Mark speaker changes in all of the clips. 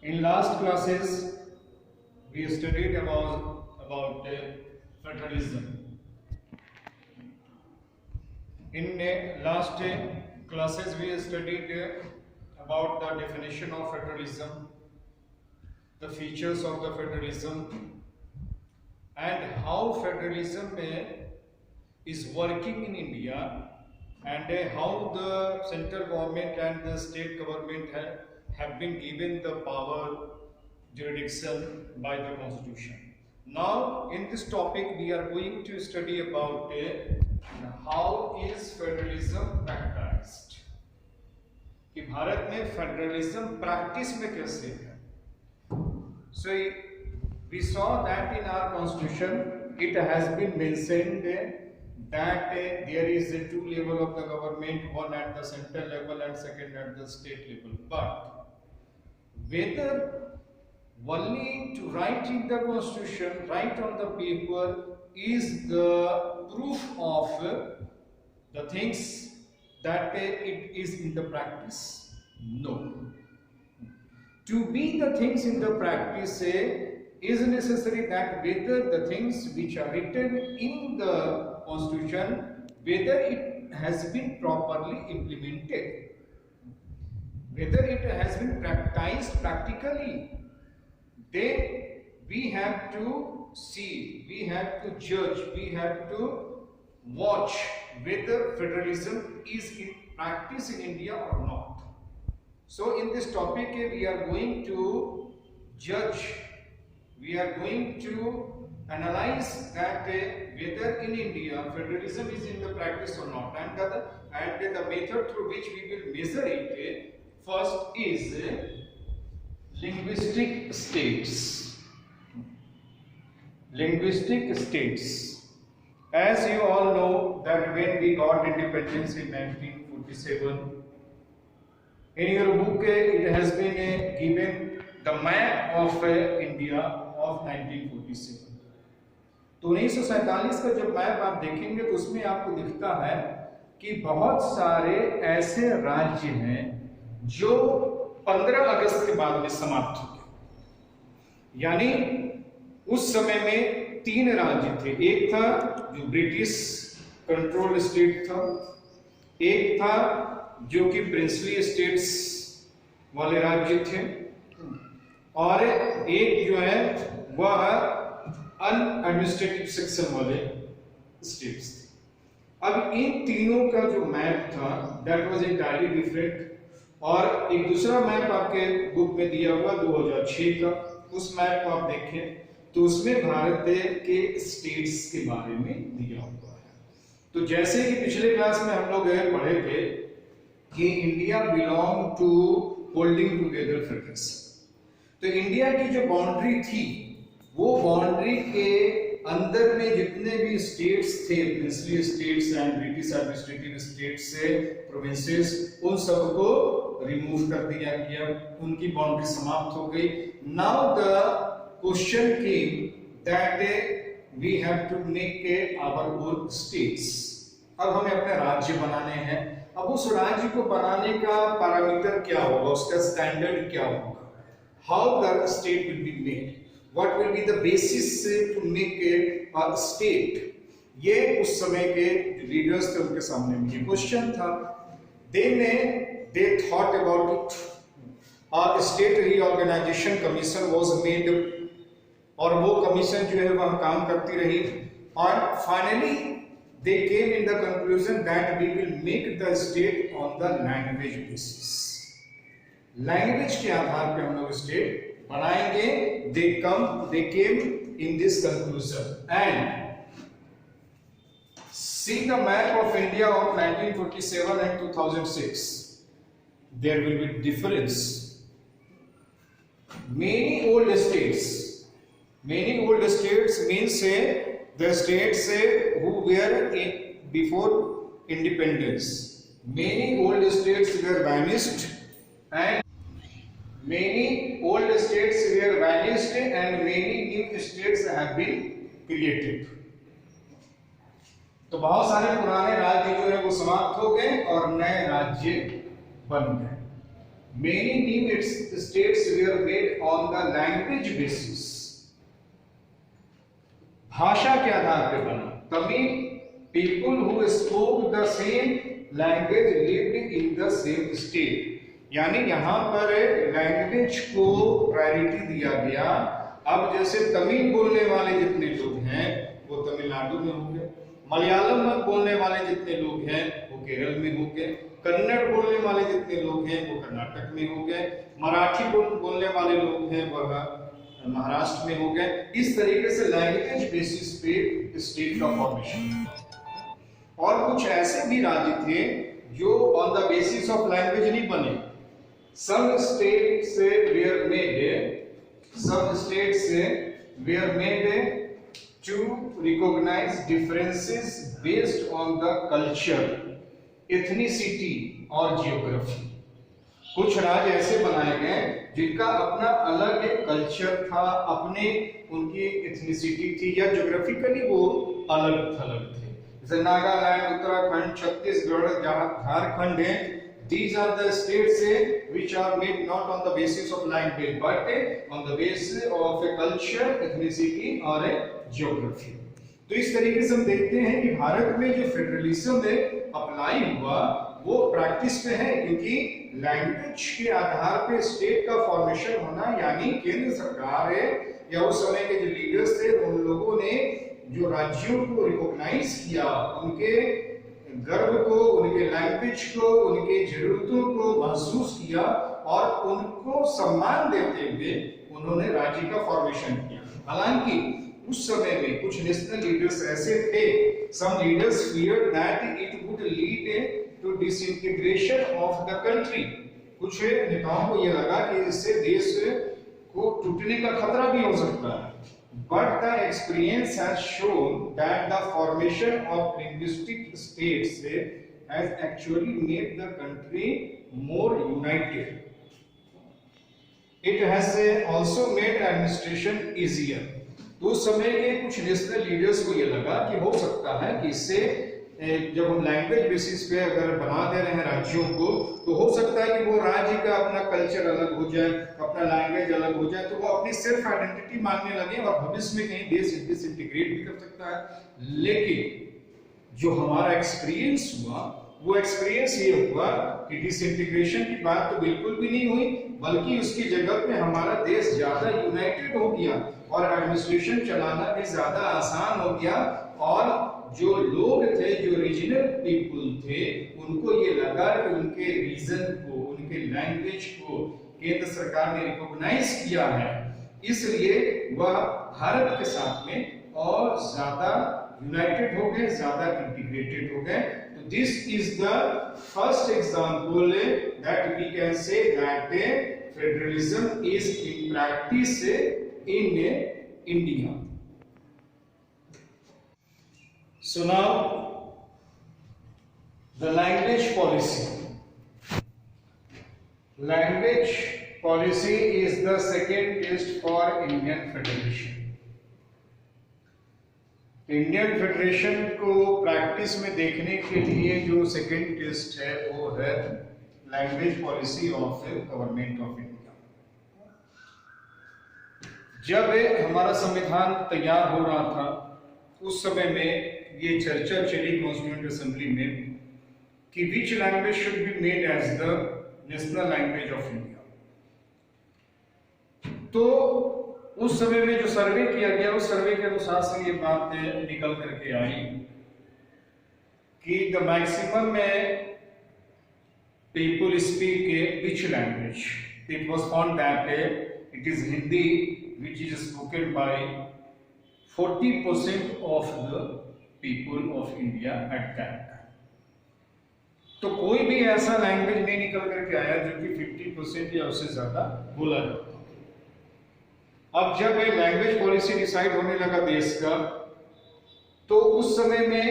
Speaker 1: In last classes, we studied about federalism. In last classes, we studied about the definition of federalism, the features of the federalism, and how federalism is working in India, and how the central government and the state government have been given the power jurisdiction by the constitution. Now in this topic we are going to study about how is federalism practiced, कि भारत में federalism practice में कैसे है. So we saw that in our constitution it has been mentioned that there is a two level of the government, one at the central level and second at the state level. But whether only to write in the constitution, write on the paper is the proof of the things that it is in the practice? No. To be the things in the practice is necessary that whether the things which are written in the constitution, whether it has been properly implemented, whether it has been practiced practically, then we have to see, we have to judge, we have to watch whether federalism is in practice in India or not. So in this topic we are going to judge, we are going to analyze that whether in India federalism is in the practice or not, and the method through which we will measure it first is linguistic states. Linguistic states. As you all know that when we got independence in 1947, in your book it has been given the map of India of 1947. तो 1947 का जब map आप देखेंगे तो उसमें आपको दिखता है कि बहुत सारे ऐसे राज्य हैं जो 15 अगस्त के बाद में समाप्त हो गए. यानी उस समय में 3 राज्य थे. एक था जो ब्रिटिश कंट्रोल स्टेट था, एक था जो कि प्रिंसली स्टेट्स वाले राज्य थे, और एक जो है वह अनएडमिनिस्ट्रेटिव सेक्शन वाले स्टेट्स थे. अब इन तीनों का जो मैप था दैट वाज एंटायरली डिफरेंट. और एक दूसरा मैप आपके बुक में दिया हुआ 2006 का, उस मैप को आप देखें तो उसमें भारत के स्टेट्स के बारे में दिया हुआ है. तो जैसे कि पिछले क्लास में हम लोग पढ़े थे कि India belong to holding together federation, तो इंडिया की जो बाउंड्री थी वो बाउंड्री के अंदर में जितने भी स्टेट्स थे, princely states and British administrative states से प्रोविंसेस, उन सबको रिमूव कर दिया गया, उनकी बाउंड्री समाप्त हो गई. Now the question came that we have to make our own states. अब हमें अपने राज्य बनाने हैं. अब उस राज्य को बनाने का पैरामीटर क्या होगा, उसका स्टैंडर्ड क्या होगा, how the state will be made, what will be the basis to make a state. ये उस समय के लीडर्स थे, उनके सामने में ये क्वेश्चन था. they thought about it. A state reorganization commission was made, और वो कमीशन जो है वह काम करती रही, और finally they came in the conclusion that we will make the state on the language basis. Language के आधार पे हम लोग स्टेट बनाएंगे. they came in this conclusion. And see the map of India of 1947 and 2006, there will be difference. Many old states means the states who were before independence, many old states were vanished, and many old states were vanished and many new states have been created. तो बहुत सारे पुराने राज्य जो है वो समाप्त हो गए और नए राज्य बन गए. Many new states were made on the language basis. भाषा के आधार पे बना. Tamil people who spoke the same language lived in the same state. यानी यहाँ पर लैंग्वेज को प्रायोरिटी दिया गया. अब जैसे तमिल बोलने वाले जितने लोग हैं वो तमिलनाडु में होंगे, मलयालम बोलने वाले जितने लोग हैं वो केरल में होंगे, कन्नड़ बोलने वाले जितने लोग हैं वो कर्नाटक में हो गए, मराठी बोलने वाले लोग हैं वह महाराष्ट्र में हो गए. इस तरीके से लैंग्वेज बेसिस पे स्टेट का फॉर्मेशन. और कुछ ऐसे भी राज्य थे जो on the basis of language नहीं बने. some states were made to recognize differences based on the culture, ethnicity और geography. कुछ राज्य ऐसे बनाए गए जिनका अपना अलग एक कल्चर था, अपने उनकी एथनिसिटी थी या ज्योग्राफिकली वो अलग थलग थे. जैसे नागालैंड, उत्तराखंड, छत्तीसगढ़, झारखंड है. These are the states which are made not on the basis of language but on the basis of a culture, ethnicity और geography. तो इस तरीके से हम देखते हैं कि भारत में जो फेडरलिज्म अप्लाई हुआ वो प्रैक्टिस पे है, क्योंकि लैंग्वेज के आधार पे स्टेट का फॉर्मेशन होना, यानी केंद्र सरकार है या उस समय के जो लीडर्स थे उन लोगों ने जो राज्यों को रिकॉग्नाइज किया, उनके गर्व को, उनके लैंग्वेज को, उनके जरूरतों को महसूस किया और उनको सम्मान देते हुए उन्होंने राज्य का फॉर्मेशन किया. हालांकि उस समय में कुछ नेशनल लीडर्स ऐसे थे, some leaders feared that it would lead to disintegration of the country. कुछ नेताओं को यह लगा कि इससे देश को टूटने का खतरा भी हो सकता है. But the experience has shown that the formation of linguistic states has actually made the country more united. It has also made administration easier. तो उस समय के कुछ नेशनल लीडर्स को यह लगा कि हो सकता है कि इससे जब हम लैंग्वेज बेसिस पे अगर बना दे रहे हैं राज्यों को, तो हो सकता है कि वो राज्य का अपना कल्चर अलग हो जाए, अपना लैंग्वेज अलग हो जाए, तो वो अपनी सेल्फ आइडेंटिटी मानने लगे और भविष्य में कहीं देश डिसइंटीग्रेट भी कर सकता है. लेकिन जो हमारा एक्सपीरियंस हुआ वो एक्सपीरियंस ये हुआ कि डिसइंटीग्रेशन की बात तो बिल्कुल भी नहीं हुई, बल्कि उसकी जगह पे हमारा देश ज्यादा यूनाइटेड हो गया और एडमिनिस्ट्रेशन चलाना भी ज्यादा आसान हो गया. और जो लोग थे, जो रीजनल पीपल थे, उनको ये लगा कि उनके रीजन को, उनके लैंग्वेज को केंद्र सरकार ने रिकॉग्नाइज किया है, इसलिए वह भारत के साथ में और ज्यादा यूनाइटेड हो गए, ज्यादा इंटीग्रेटेड हो गए. तो this is the first example that we can say that federalism is in practice in India. So now the language policy. Language policy is the second test for Indian Federation. Indian federation को practice में देखने के लिए जो second test है वो है language policy of government of India. जब हमारा संविधान तैयार हो रहा था उस समय में ये चर्चा चली कॉन्स्टिट्यूएंट असेंबली में कि which language should be made as the national language of India. तो उस समय में जो सर्वे किया गया उस सर्वे के अनुसार से ये बात निकल करके आई कि द मैक्सिमम में people speak which language. It was found that it is Hindi which is spoken by 40% of the people of India at that time. तो कोई भी ऐसा लैंग्वेज नहीं निकल करके आया जो कि 50% या उससे ज्यादा बोला जाता. अब जब ये लैंग्वेज पॉलिसी डिसाइड होने लगा देश का, तो उस समय में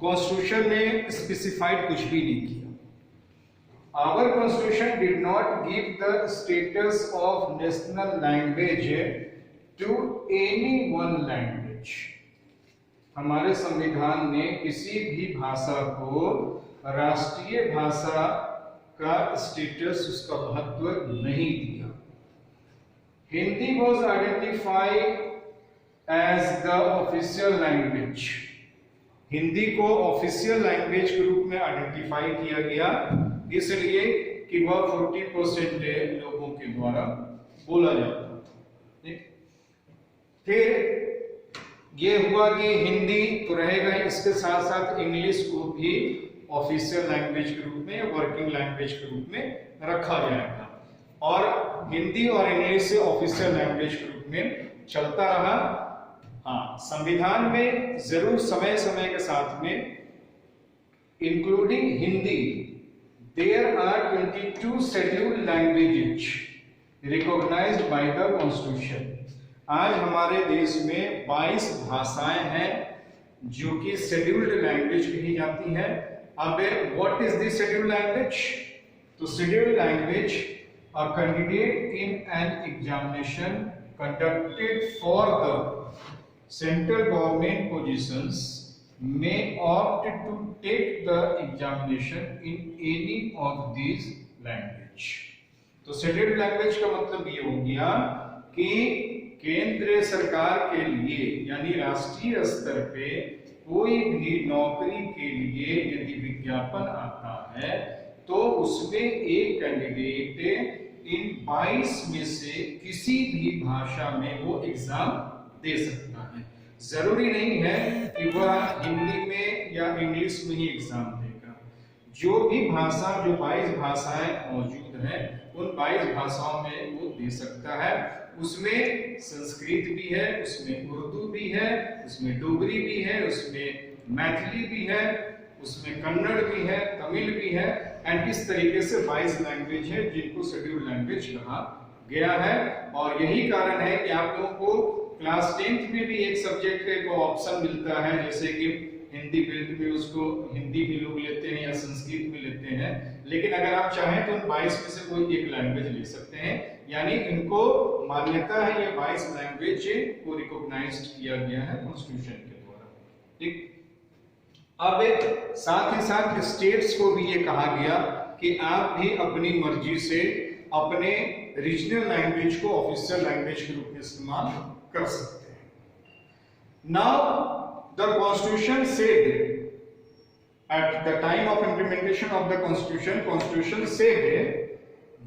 Speaker 1: कॉन्स्टिट्यूशन ने स्पेसिफाइड कुछ भी नहीं किया. Our constitution did not give the status of national language to any one language. हमारे संविधान ने किसी भी भाषा को राष्ट्रीय भाषा का स्टेटस, उसका महत्व नहीं दिया। Hindi was identified as the official language. Hindi को ऑफिशियल लैंग्वेज के रूप में आइडेंटिफाई किया गया, इसलिए कि वह 40% लोगों के द्वारा बोला जाता था। फिर ये हुआ कि हिंदी तो रहेगा, इसके साथ साथ इंग्लिश को भी ऑफिशियल लैंग्वेज के रूप में या वर्किंग लैंग्वेज के रूप में रखा जाएगा, और हिंदी और इंग्लिश ऑफिशियल लैंग्वेज के रूप में चलता रहा। हाँ, संविधान में जरूर समय समय के साथ में including Hindi there are 22 scheduled languages recognised by the constitution. आज हमारे देश में 22 भाषाएं हैं जो कि शेड्यूल्ड लैंग्वेज कही जाती है। अब what is the scheduled language? तो scheduled language a candidate in an examination conducted for the central government positions may opt to take the examination in any of these language। तो scheduled language का मतलब ये हो गया कि केंद्र सरकार के लिए यानी राष्ट्रीय स्तर पे कोई भी नौकरी के लिए यदि विज्ञापन आता है तो उसमें एक कैंडिडेट इन 22 में से किसी भी भाषा में वो एग्जाम दे सकता है। जरूरी नहीं है कि वह हिंदी में या इंग्लिश में ही एग्जाम देगा। जो भी भाषा, जो 22 भाषाएं मौजूद हैं, उन 22 भाषाओं में वो दे सकता है। उसमें संस्कृत भी है, उसमें उर्दू भी है, उसमें डोगरी भी है, उसमें मैथिली भी है, उसमें कन्नड़ भी है, तमिल भी है, एंड इस तरीके से 22 लैंग्वेज है जिनको शेड्यूल्ड लैंग्वेज कहा गया है। और यही कारण है कि आप लोगों को क्लास 10th में भी एक सब्जेक्ट का ऑप्शन मिलता है, जैसे कि हिंदी बेल्ट में उसको हिंदी भी लोग लेते हैं या संस्कृत में लेते हैं, लेकिन अगर आप चाहें तो उन 22 में से कोई एक लैंग्वेज ले सकते हैं, यानी इनको मान्यता है, ये 22 लैंग्वेज को रिकॉग्नाइज्ड किया गया है कॉन्स्टिट्यूशन के द्वारा। ठीक, अब साथ ही साथ स्टेट्स को भी ये कहा गया कि आप भी अपनी मर्जी से अपने रीजनल लैंग्वेज को ऑफिशियल लैंग्वेज के रूप में इस्तेमाल कर सकते हैं। Now the constitution said at the time of implementation of the constitution said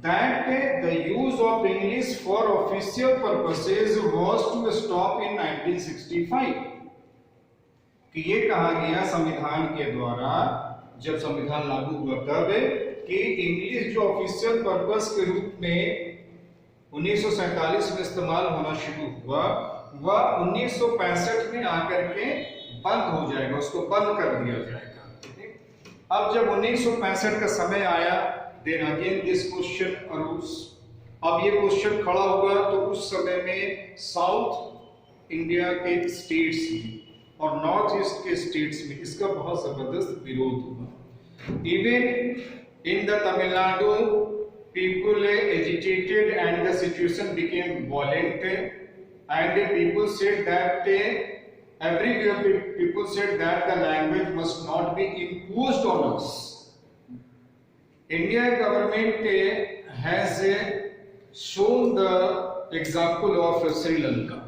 Speaker 1: that the use of English for official purposes was to stop in 1965। कि ये कहा गया संविधान के द्वारा, जब संविधान लागू हुआ तब, कि इंग्लिश जो ऑफिशियल पर्पस के रूप में 1947 में इस्तेमाल होना शुरू हुआ, वह 1965 में आकर के बंद हो जाएगा, उसको बंद कर दिया जाएगा। अब जब 1965 का समय आया, then again this question arose। अब ये क्वेश्चन खड़ा हुआ तो उस समय में साउथ इंडिया के स्टेट्स में और नॉर्थ ईस्ट के स्टेट्स में इसका बहुत जबरदस्त विरोध हुआ। Even in the Tamil Nadu people agitated and the situation became violent, and people said that everywhere people said that the language must not be imposed on us। Indian government has shown the example of Sri Lanka।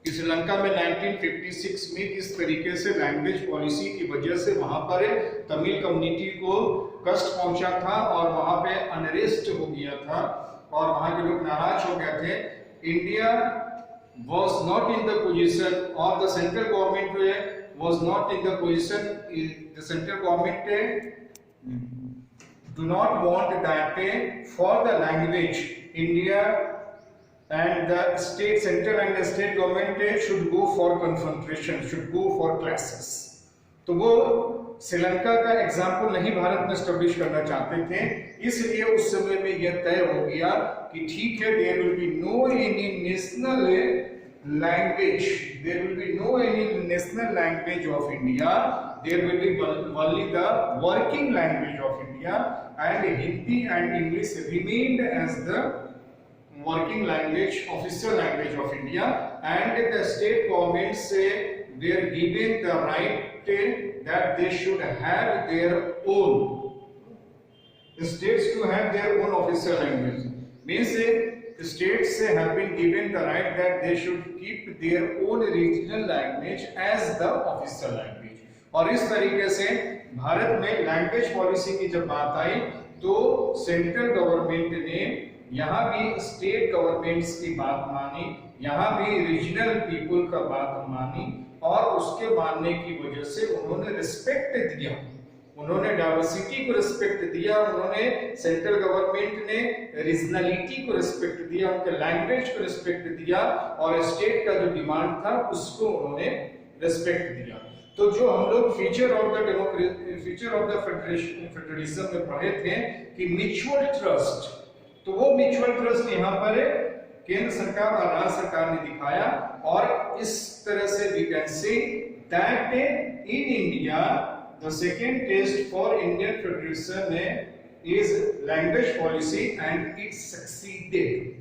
Speaker 1: Sri Lanka में 1956 में किस तरीके से language policy की वजह से वहां पर तमिल कम्युनिटी को कष्ट पहुंचा था और वहां पे अनरेस्ट हो गया था और वहां के लोग नाराज हो गए थे। India was not in the position, or the central government was not in the position, the central government do not want that for the language India and the state, central and the state government should go for confrontation, should go for clashes। तो वो श्रीलंका का example नहीं भारत में establish करना चाहते थे, इसलिए उस समय में यह तय हो गया कि ठीक है, there will be no any national language, there will be no any national language of India, there will be only the working language of India, and Hindi and English remained as the working language, official language of India, and the state governments were given the right that they should have their own states to have their own official language. Means states have been given the right that they should keep their own regional language as the official language. और इस तरीके से भारत में language policy की जब बात आई तो central government ने यहाँ भी स्टेट गवर्नमेंट्स की बात मानी, यहाँ भी रीजनल पीपल का बात मानी और उसके मानने की वजह से उन्होंने रिस्पेक्ट दिया, उन्होंने डाइवर्सिटी को रिस्पेक्ट दिया, उन्होंने सेंट्रल गवर्नमेंट ने रीजनलिटी को रिस्पेक्ट दिया, उनके लैंग्वेज को रिस्पेक्ट दिया और स्टेट का जो डिमांड था उसको उन्होंने रिस्पेक्ट दिया। तो जो हम लोग फीचर ऑफ द फेडरलिज्म में पढ़े थे कि म्यूचुअल ट्रस्ट, तो वो म्यूचुअल ट्रस्ट यहाँ पर केंद्र सरकार और राज्य सरकार ने दिखाया और इस तरह से we can say that in India the second test for Indian federalism is language policy and it succeeded.